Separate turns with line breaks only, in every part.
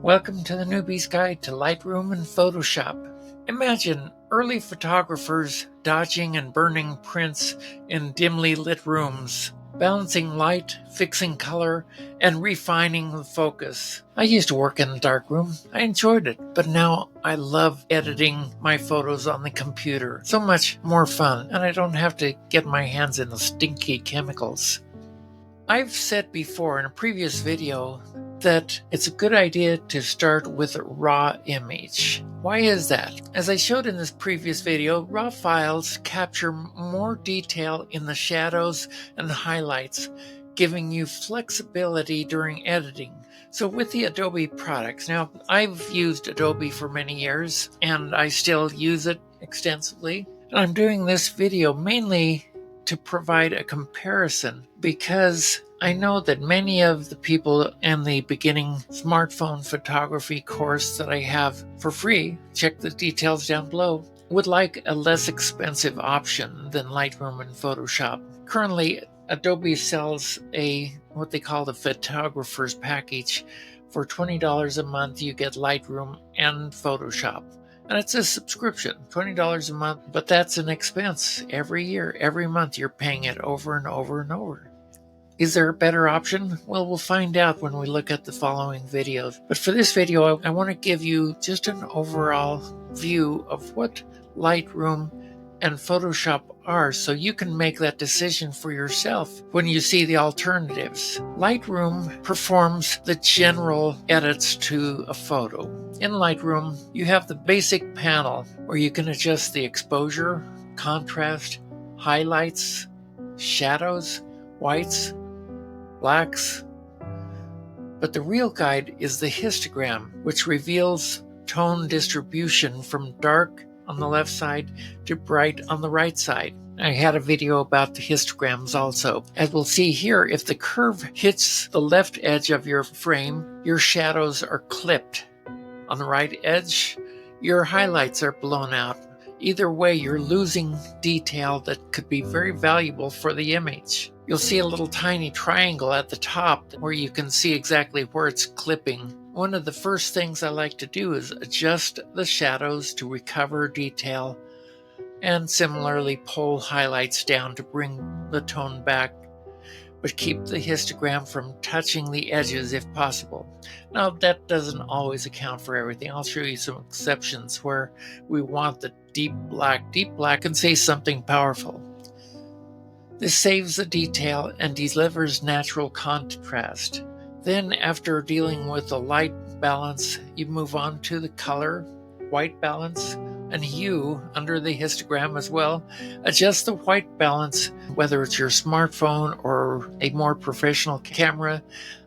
Welcome to the Newbie's Guide to Lightroom and Photoshop. Imagine early photographers dodging and burning prints in dimly lit rooms, balancing light, fixing color, and refining the focus. I used to work in a darkroom. I enjoyed it, but now I love editing my photos on the computer. So much more fun, and I don't have to get my hands in the stinky chemicals. I've said before in a previous video that it's a good idea to start with a raw image. Why is that? As I showed in this previous video, raw files capture more detail in the shadows and highlights, giving you flexibility during editing. So with the Adobe products, now I've used Adobe for many years and I still use it extensively. And I'm doing this video mainly to provide a comparison because I know that many of the people in the beginning smartphone photography course that I have for free, check the details down below, would like a less expensive option than Lightroom and Photoshop. Currently, Adobe sells what they call the photographer's package. For $20 a month, you get Lightroom and Photoshop. And it's a subscription, $20 a month, but that's an expense every year. Every month you're paying it over and over and over. Is there a better option? Well, we'll find out when we look at the following videos. But for this video, I want to give you just an overall view of what Lightroom and Photoshop are so you can make that decision for yourself when you see the alternatives. Lightroom performs the general edits to a photo. In Lightroom, you have the basic panel where you can adjust the exposure, contrast, highlights, shadows, whites, blacks. But the real guide is the histogram, which reveals tone distribution from dark on the left side to bright on the right side. I had a video about the histograms also. As we'll see here, if the curve hits the left edge of your frame, your shadows are clipped. On the right edge, your highlights are blown out. Either way, you're losing detail that could be very valuable for the image. You'll see a little tiny triangle at the top where you can see exactly where it's clipping. One of the first things I like to do is adjust the shadows to recover detail and similarly pull highlights down to bring the tone back, but keep the histogram from touching the edges if possible. Now, that doesn't always account for everything. I'll show you some exceptions where we want the deep black and say something powerful. This saves the detail and delivers natural contrast. Then, after dealing with the light balance, you move on to the color, white balance, and hue under the histogram as well. Adjust the white balance, whether it's your smartphone or a more professional camera.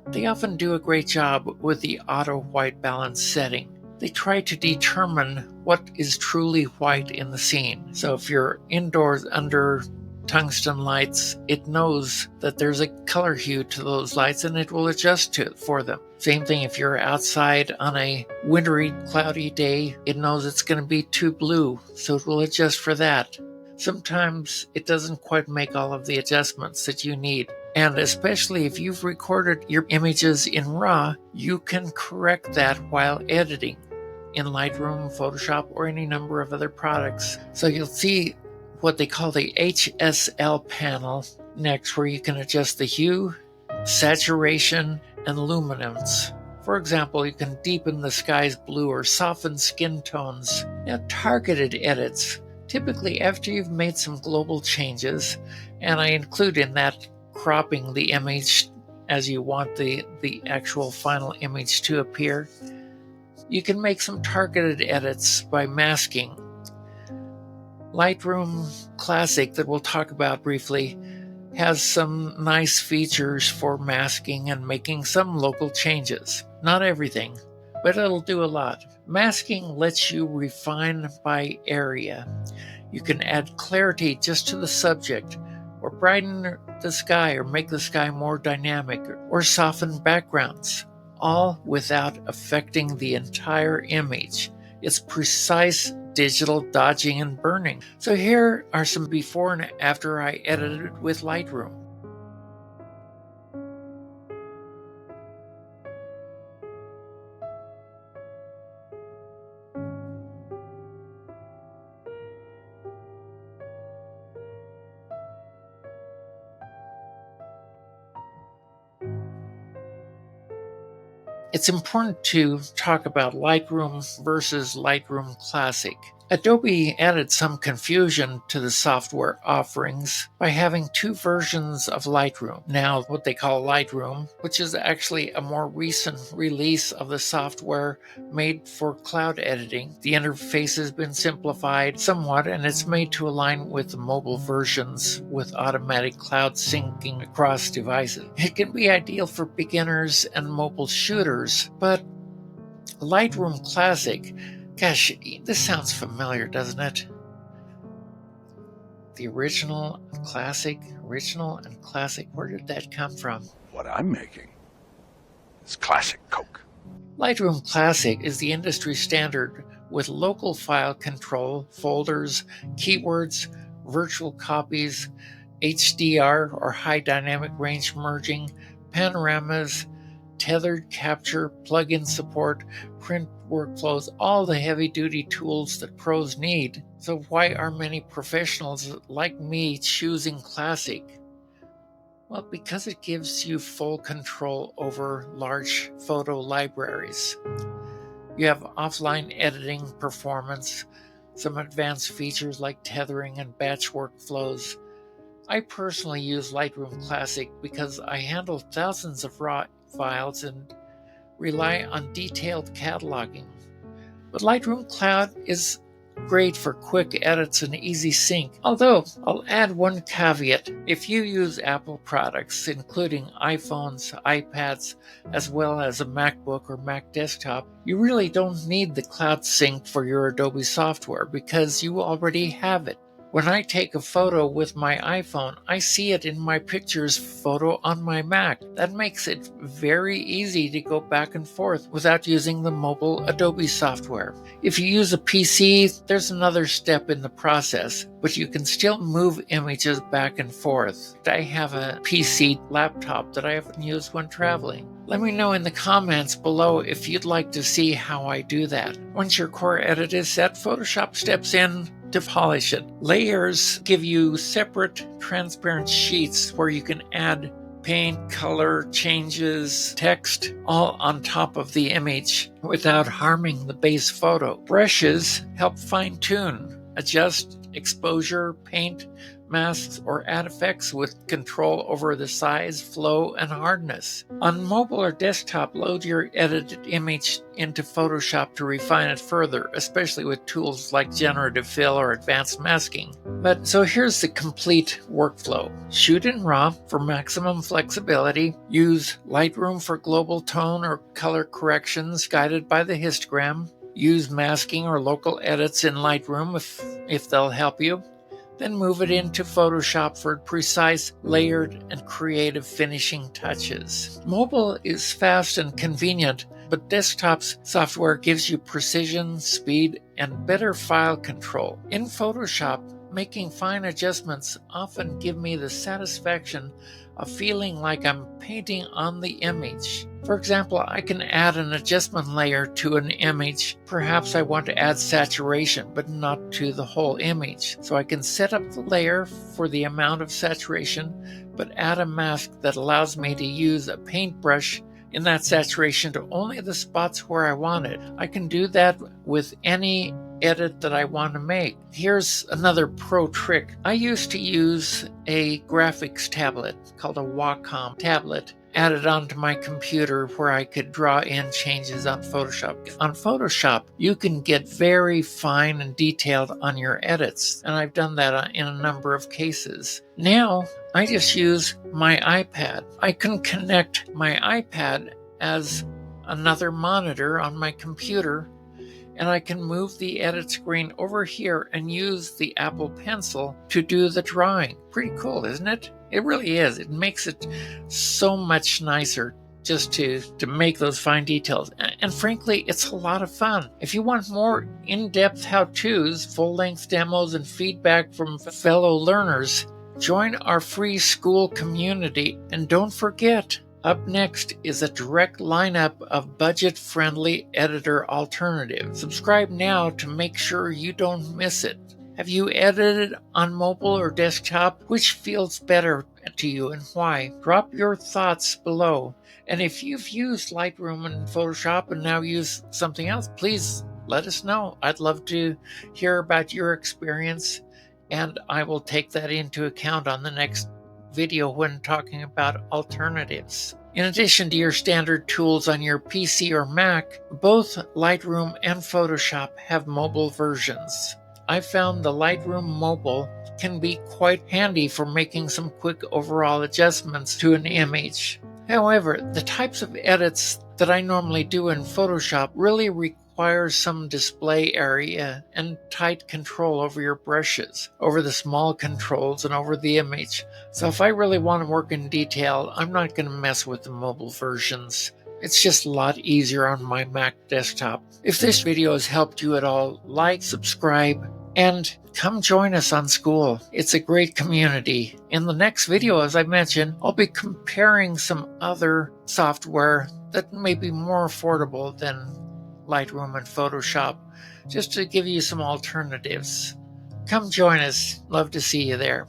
They often do a great job with the auto white balance setting. They try to determine what is truly white in the scene. So if you're indoors under tungsten lights, it knows that there's a color hue to those lights and it will adjust to it for them. Same thing if you're outside on a wintry, cloudy day, it knows it's going to be too blue, so it will adjust for that. Sometimes it doesn't quite make all of the adjustments that you need. And especially if you've recorded your images in RAW, you can correct that while editing in Lightroom, Photoshop, or any number of other products. So you'll see what they call the HSL panel next, where you can adjust the hue, saturation, and luminance. For example, you can deepen the sky's blue or soften skin tones. Now, targeted edits, typically after you've made some global changes, and I include in that cropping the image as you want the actual final image to appear, you can make some targeted edits by masking. Lightroom Classic, that we'll talk about briefly, has some nice features for masking and making some local changes. Not everything, but it'll do a lot. Masking lets you refine by area. You can add clarity just to the subject, or brighten the sky, or make the sky more dynamic, or soften backgrounds, all without affecting the entire image. It's precise digital dodging and burning. So here are some before and after I edited with Lightroom. It's important to talk about Lightroom versus Lightroom Classic. Adobe added some confusion to the software offerings by having two versions of Lightroom. Now, what they call Lightroom, which is actually a more recent release of the software made for cloud editing. The interface has been simplified somewhat, and it's made to align with the mobile versions with automatic cloud syncing across devices. It can be ideal for beginners and mobile shooters, but Lightroom Classic, gosh, this sounds familiar, doesn't it? The original and classic, where did that come from?
What I'm making is classic Coke.
Lightroom Classic is the industry standard with local file control, folders, keywords, virtual copies, HDR or high dynamic range merging, panoramas, tethered capture, plugin support, print workflows, all the heavy-duty tools that pros need. So why are many professionals like me choosing Classic? Well, because it gives you full control over large photo libraries. You have offline editing performance, some advanced features like tethering and batch workflows. I personally use Lightroom Classic because I handle thousands of raw files and rely on detailed cataloging. But Lightroom Cloud is great for quick edits and easy sync. Although, I'll add one caveat. If you use Apple products, including iPhones, iPads, as well as a MacBook or Mac desktop, you really don't need the cloud sync for your Adobe software because you already have it. When I take a photo with my iPhone, I see it in my pictures photo on my Mac. That makes it very easy to go back and forth without using the mobile Adobe software. If you use a PC, there's another step in the process, but you can still move images back and forth. I have a PC laptop that I often use when traveling. Let me know in the comments below if you'd like to see how I do that. Once your core edit is set, Photoshop steps in to polish it. Layers give you separate transparent sheets where you can add paint, color, changes, text, all on top of the image without harming the base photo. Brushes help fine-tune, adjust exposure, paint, masks, or add effects with control over the size, flow, and hardness. On mobile or desktop, load your edited image into Photoshop to refine it further, especially with tools like generative fill or advanced masking. But so here's the complete workflow. Shoot in RAW for maximum flexibility. Use Lightroom for global tone or color corrections guided by the histogram. Use masking or local edits in Lightroom if they'll help you. Then move it into Photoshop for precise, layered, and creative finishing touches. Mobile is fast and convenient, but desktop's software gives you precision, speed, and better file control. In Photoshop, making fine adjustments often give me the satisfaction of feeling like I'm painting on the image. For example, I can add an adjustment layer to an image. Perhaps I want to add saturation, but not to the whole image. So I can set up the layer for the amount of saturation, but add a mask that allows me to use a paintbrush in that saturation to only the spots where I want it. I can do that with any edit that I want to make. Here's another pro trick. I used to use a graphics tablet called a Wacom tablet added onto my computer where I could draw in changes on Photoshop. On Photoshop, you can get very fine and detailed on your edits, and I've done that in a number of cases. Now, I just use my iPad. I can connect my iPad as another monitor on my computer, and I can move the edit screen over here and use the Apple Pencil to do the drawing. Pretty cool, isn't it? It really is. It makes it so much nicer just to make those fine details. And frankly, it's a lot of fun. If you want more in-depth how-tos, full-length demos, and feedback from fellow learners, join our free school community. And don't forget, up next is a direct lineup of budget-friendly editor alternatives. Subscribe now to make sure you don't miss it. Have you edited on mobile or desktop? Which feels better to you and why? Drop your thoughts below. And if you've used Lightroom and Photoshop and now use something else, please let us know. I'd love to hear about your experience, and I will take that into account on the next video when talking about alternatives. In addition to your standard tools on your PC or Mac, both Lightroom and Photoshop have mobile versions. I found the Lightroom mobile can be quite handy for making some quick overall adjustments to an image. However, the types of edits that I normally do in Photoshop really require some display area and tight control over your brushes, over the small controls, and over the image. So if I really want to work in detail, I'm not going to mess with the mobile versions. It's just a lot easier on my Mac desktop. If this video has helped you at all, like, subscribe, and come join us on School. It's a great community. In the next video, as I mentioned, I'll be comparing some other software that may be more affordable than Lightroom and Photoshop, just to give you some alternatives. Come join us. Love to see you there.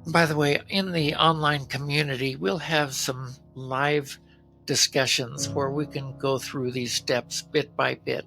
By the way, in the online community, we'll have some live discussions where we can go through these steps bit by bit.